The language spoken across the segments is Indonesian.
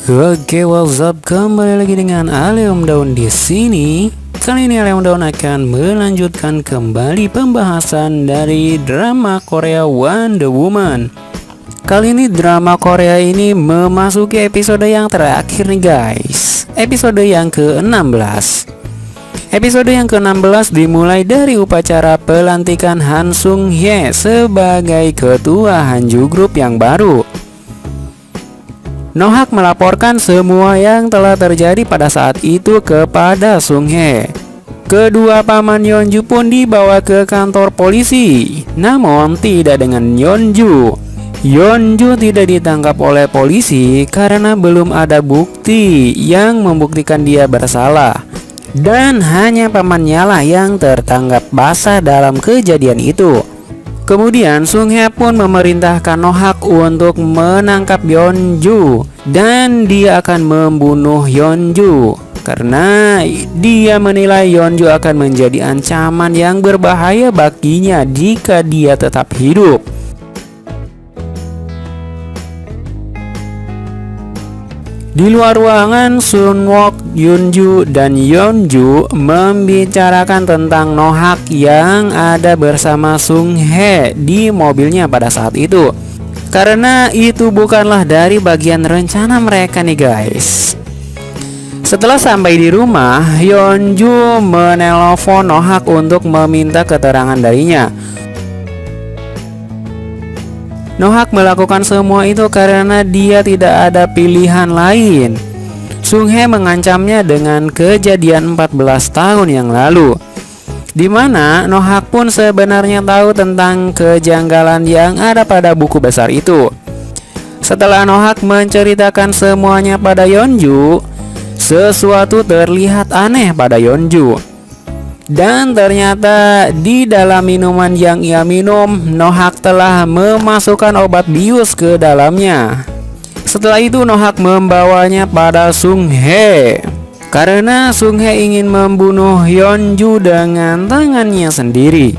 Oke, what's up? Kembali lagi dengan Aleom Daun di sini. Kali ini Aleom Daun akan melanjutkan kembali pembahasan dari drama Korea Wonder Woman. Kali ini drama Korea ini memasuki episode yang terakhir nih guys. Episode yang ke-16. Episode yang ke-16 dimulai dari upacara pelantikan Han Sung Hye sebagai ketua Hanju Group yang baru. Nohak melaporkan semua yang telah terjadi pada saat itu kepada Sung Hye. Kedua paman Yeonju pun dibawa ke kantor polisi, namun tidak dengan Yeonju. Yeonju tidak ditangkap oleh polisi karena belum ada bukti yang membuktikan dia bersalah. Dan hanya pamannya lah yang tertangkap basah dalam kejadian itu. Kemudian Sung Hye pun memerintahkan Nohak untuk menangkap Yeonju dan dia akan membunuh Yeonju karena dia menilai Yeonju akan menjadi ancaman yang berbahaya baginya jika dia tetap hidup. Di luar ruangan, Sunwook, Yoonju, dan Yeonju membicarakan tentang Nohak yang ada bersama Sung Hye di mobilnya pada saat itu. Karena itu bukanlah dari bagian rencana mereka nih guys. Setelah sampai di rumah, Yeonju menelpon Nohak untuk meminta keterangan darinya. Nohak melakukan semua itu karena dia tidak ada pilihan lain. Sung Hye mengancamnya dengan kejadian 14 tahun yang lalu, di mana Nohak pun sebenarnya tahu tentang kejanggalan yang ada pada buku besar itu. Setelah Nohak menceritakan semuanya pada Yeonju, sesuatu terlihat aneh pada Yeonju. Dan ternyata di dalam minuman yang ia minum, Nohak telah memasukkan obat bius ke dalamnya. Setelah itu Nohak membawanya pada Sung Hye karena Sung Hye ingin membunuh Yeonju dengan tangannya sendiri.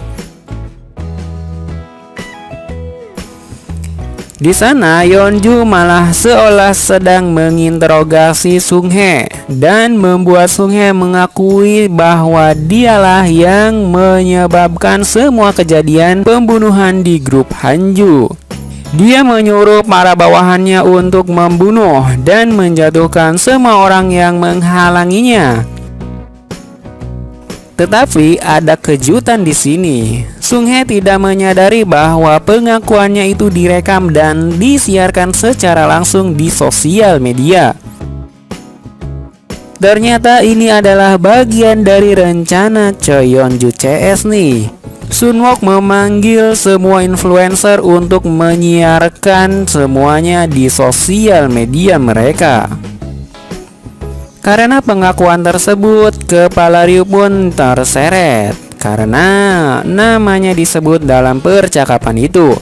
Di sana Yeonju malah seolah sedang menginterogasi Sung Hye dan membuat Sung Hye mengakui bahwa dialah yang menyebabkan semua kejadian pembunuhan di grup Hanju. Dia menyuruh para bawahannya untuk membunuh dan menjatuhkan semua orang yang menghalanginya. Tetapi ada kejutan di sini. Sung Hye tidak menyadari bahwa pengakuannya itu direkam dan disiarkan secara langsung di sosial media. Ternyata ini adalah bagian dari rencana Choi Yeonju CS nih. Sunwook memanggil semua influencer untuk menyiarkan semuanya di sosial media mereka. Karena pengakuan tersebut, kepala Ryu pun terseret karena namanya disebut dalam percakapan itu.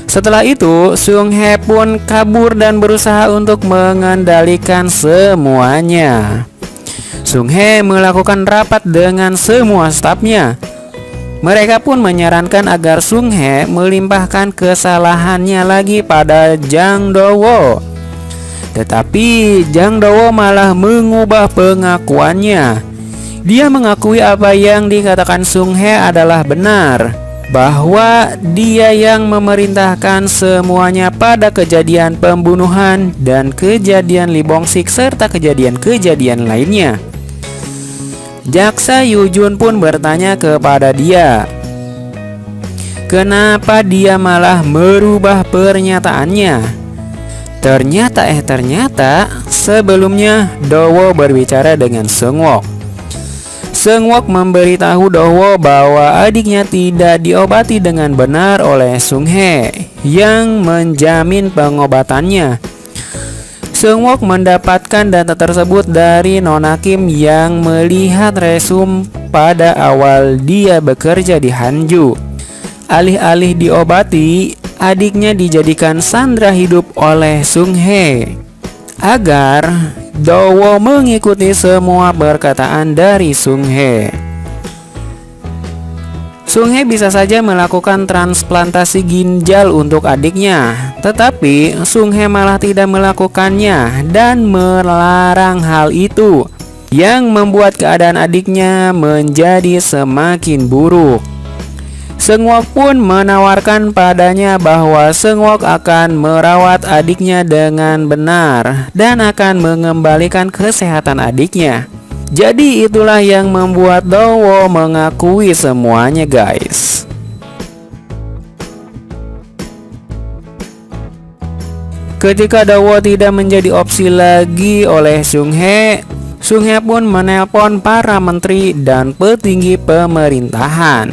Setelah itu, Sung Hye pun kabur dan berusaha untuk mengendalikan semuanya. Sung Hye melakukan rapat dengan semua stafnya. Mereka pun menyarankan agar Sung Hye melimpahkan kesalahannya lagi pada Jang Do-woo. Tetapi Jang Do-woo malah mengubah pengakuannya. Dia mengakui apa yang dikatakan Sung Hye adalah benar, bahwa dia yang memerintahkan semuanya pada kejadian pembunuhan dan kejadian Lee Bong-sik serta kejadian-kejadian lainnya. Jaksa Yoo Jun pun bertanya kepada dia, kenapa dia malah merubah pernyataannya. Ternyata sebelumnya Do-woo berbicara dengan Sunwook. Sunwook memberitahu Do-woo bahwa adiknya tidak diobati dengan benar oleh Sung Hye yang menjamin pengobatannya. Sunwook mendapatkan data tersebut dari Nona Kim yang melihat resume pada awal dia bekerja di Hanju. Alih-alih diobati, adiknya dijadikan sandera hidup oleh Sung Hye agar Do-woo mengikuti semua perkataan dari Sung Hye. Sung Hye bisa saja melakukan transplantasi ginjal untuk adiknya, tetapi Sung Hye malah tidak melakukannya dan melarang hal itu, yang membuat keadaan adiknya menjadi semakin buruk. Seungwok pun menawarkan padanya bahwa Seungwok akan merawat adiknya dengan benar dan akan mengembalikan kesehatan adiknya. Jadi itulah yang membuat Do-woo mengakui semuanya, guys. Ketika Do-woo tidak menjadi opsi lagi oleh Sung Hye, Sung Hye pun menelpon para menteri dan petinggi pemerintahan.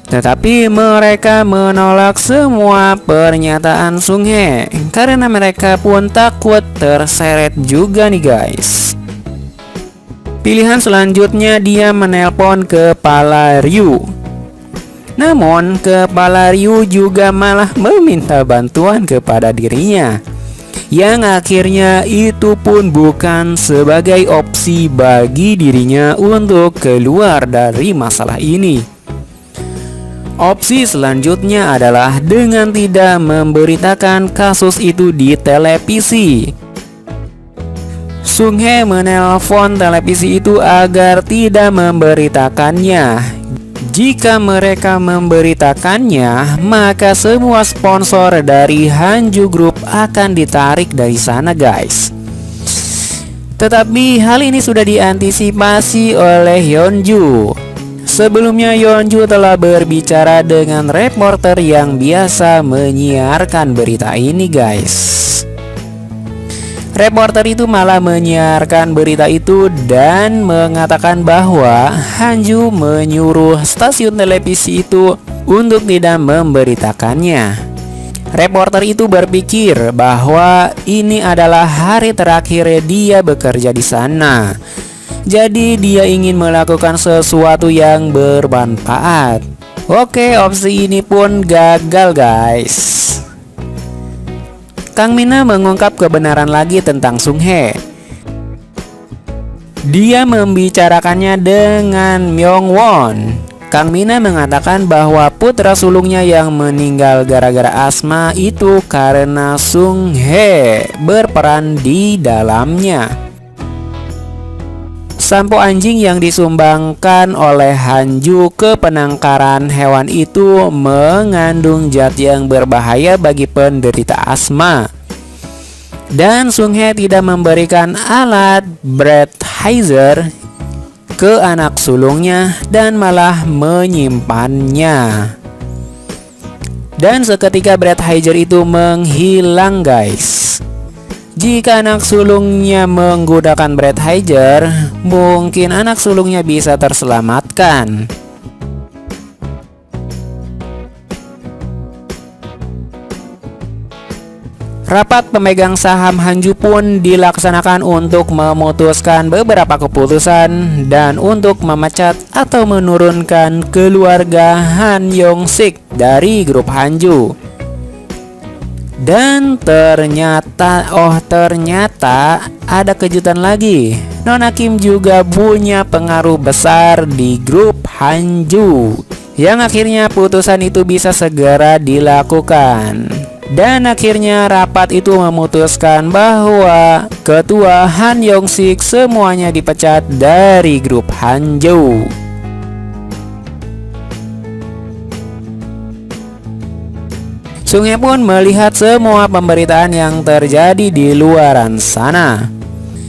Tetapi mereka menolak semua pernyataan Sung Hye karena mereka pun takut terseret juga nih, guys. Pilihan selanjutnya dia menelpon Kepala Ryu. Namun Kepala Ryu juga malah meminta bantuan kepada dirinya, yang akhirnya itu pun bukan sebagai opsi bagi dirinya untuk keluar dari masalah ini. Opsi selanjutnya adalah dengan tidak memberitakan kasus itu di televisi. Sung Hye menelpon televisi itu agar tidak memberitakannya. Jika mereka memberitakannya, maka semua sponsor dari Hanju Group akan ditarik dari sana, guys. Tetapi hal ini sudah diantisipasi oleh Yeonju. Sebelumnya Yeonju telah berbicara dengan reporter yang biasa menyiarkan berita ini, guys. Reporter itu malah menyiarkan berita itu dan mengatakan bahwa Hanju menyuruh stasiun televisi itu untuk tidak memberitakannya. Reporter itu berpikir bahwa ini adalah hari terakhir dia bekerja di sana. Jadi dia ingin melakukan sesuatu yang bermanfaat. Oke, opsi ini pun gagal, guys. Kang Mina mengungkap kebenaran lagi tentang Sung Hye. Dia membicarakannya dengan Myung Won. Kang Mina mengatakan bahwa putra sulungnya yang meninggal gara-gara asma itu karena Sung Hye berperan di dalamnya. Sampo anjing yang disumbangkan oleh Hanju ke penangkaran hewan itu mengandung zat yang berbahaya bagi penderita asma. Dan Sung Hye tidak memberikan alat breathalyzer ke anak sulungnya dan malah menyimpannya. Dan seketika breathalyzer itu menghilang, guys. Jika anak sulungnya menggunakan breathalyzer, mungkin anak sulungnya bisa terselamatkan. Rapat pemegang saham Hanju pun dilaksanakan untuk memutuskan beberapa keputusan dan untuk memecat atau menurunkan keluarga Han Yong-sik dari grup Hanju. Dan ternyata ada kejutan lagi. Nona Kim juga punya pengaruh besar di grup Hanju, yang akhirnya putusan itu bisa segera dilakukan. Dan akhirnya rapat itu memutuskan bahwa ketua Han Yong-sik semuanya dipecat dari grup Hanju. Sung Hye pun melihat semua pemberitaan yang terjadi di luaran sana.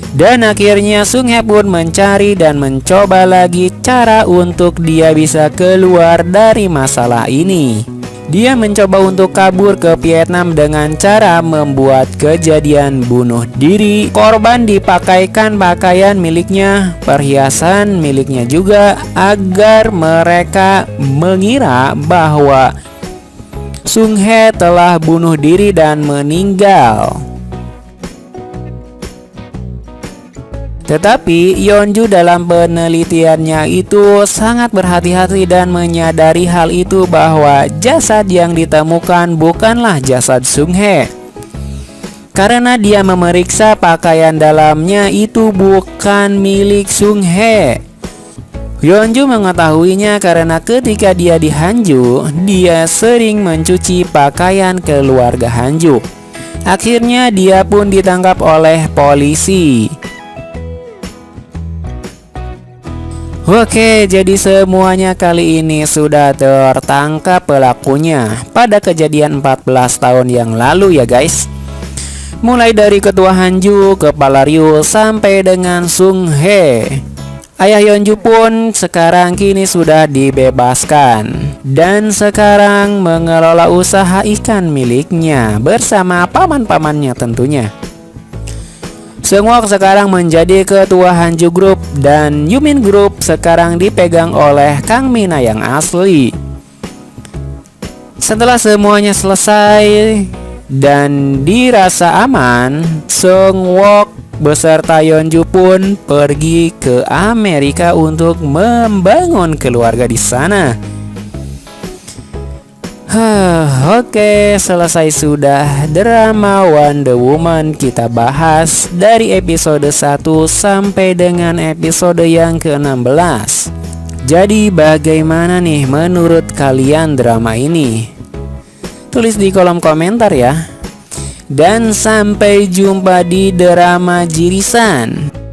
Dan akhirnya Sung Hye pun mencari dan mencoba lagi cara untuk dia bisa keluar dari masalah ini. Dia mencoba untuk kabur ke Vietnam dengan cara membuat kejadian bunuh diri. Korban dipakaikan pakaian miliknya, perhiasan miliknya juga, agar mereka mengira bahwa Sung Hye telah bunuh diri dan meninggal. Tetapi Yeonju dalam penelitiannya itu sangat berhati-hati dan menyadari hal itu bahwa jasad yang ditemukan bukanlah jasad Sung Hye. Karena dia memeriksa pakaian dalamnya itu bukan milik Sung Hye. Hyunju mengetahuinya karena ketika dia di Hanju, dia sering mencuci pakaian keluarga Hanju. Akhirnya dia pun ditangkap oleh polisi. Oke, jadi semuanya kali ini sudah tertangkap pelakunya pada kejadian 14 tahun yang lalu ya guys. Mulai dari ketua Hanju, kepala Ryu, sampai dengan Sung Hye. Ayah Hyunju pun sekarang kini sudah dibebaskan dan sekarang mengelola usaha ikan miliknya bersama paman-pamannya tentunya. Seungwook sekarang menjadi ketua Hanju Group dan Yumin Group sekarang dipegang oleh Kang Mina yang asli. Setelah semuanya selesai dan dirasa aman, Seungwook beserta Yeonju pun pergi ke Amerika untuk membangun keluarga di sana. Oke, selesai sudah drama Wonder Woman kita bahas dari episode 1 sampai dengan episode yang ke-16. Jadi bagaimana nih menurut kalian drama ini? Tulis di kolom komentar ya. Dan sampai jumpa di drama Jirisan.